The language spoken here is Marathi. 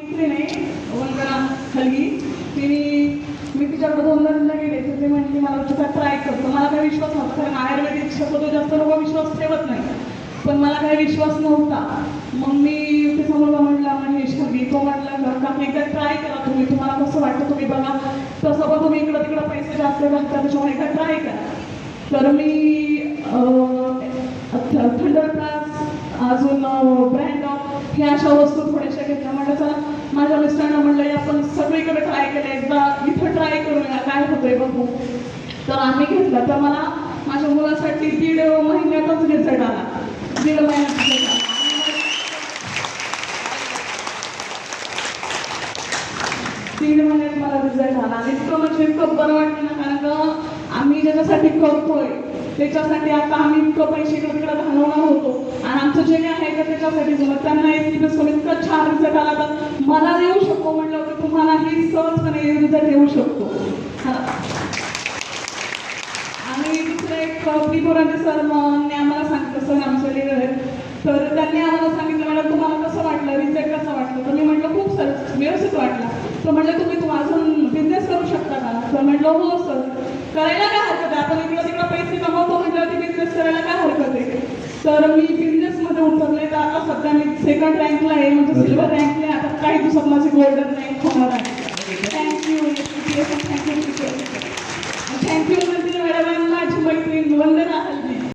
इथली नाही वंदना हलगी. मी तिच्याकडे 2दा गेले तर ती म्हटली मला तुझा ट्राय करतो. मला काही विश्वास नव्हता कारण आयुर्वेदिक शब्द जास्त लोक विश्वास ठेवत नाही, पण मला काही विश्वास नव्हता. मग मी तिचा मुलगा म्हटला महेश हलगी, तो म्हटला का एकदा ट्राय करा तुम्ही, तुम्हाला कसं वाटतं तुम्ही बघा, तसं पण तुम्ही इकडं तिकडं पैसे जास्त घालता त्याच्यामुळे एकदा ट्राय करा. तर मी थंडर प्लस अजून ब्रँड ऑफ ह्या अशा वस्तू थोड्याशा घेतल्या. म्हटलं चला माझ्या मिस्टरांना म्हटलं आपण सगळीकडे ट्राय केलं, एकदा इथं ट्राय करूया काय होतंय बघू. तर आम्ही घेतला. तर मला माझ्या मुलासाठी 1.5 महिन्यातच रिझल्ट आला. 1.5 महिन्यात रिझल्ट आला. 1.5 महिन्यात मला रिझल्ट आला आणि इतकं म्हणजे इतकं बरं वाटलं ना, कारण का आम्ही ज्याच्यासाठी करतोय त्याच्यासाठी आता आम्ही इतकं पैसे इकडे तिकडे घालवणार होतो आणि आमचं जे काही आहे तर त्याच्यासाठी जमत त्यांना एसटीपीएस करून इतका छान रिझल्ट आला. तर मला येऊ शकतो म्हटलं की तुम्हालाही सहजपणे रिझल्ट येऊ शकतो. आणि दुसरं एक त्रिपुराने सरांनी आम्हाला सांगितलं, सर आमचे लिडर आहेत, तर त्यांनी आम्हाला सांगितलं मॅडम तुम्हाला कसं वाटलं, रिझल्ट कसं वाटलं. तर मी म्हटलं खूप सर व्यवस्थित वाटलं. तर म्हटलं तुम्ही अजून बिझनेस करू शकता का. तर म्हटलं हो सर, करायला काय हरकत आहे, आपण इकडं तिकडं पैसे कमवतो म्हटलं की बिझनेस करायला काय हरकत आहे. तर मी बिझनेसमध्ये उतरले. तर आता सध्या मी 2nd रँकला आहे, म्हणजे सिल्वर रँकला. आता काही दिवसात माझी गोल्डन रँक होणार आहे.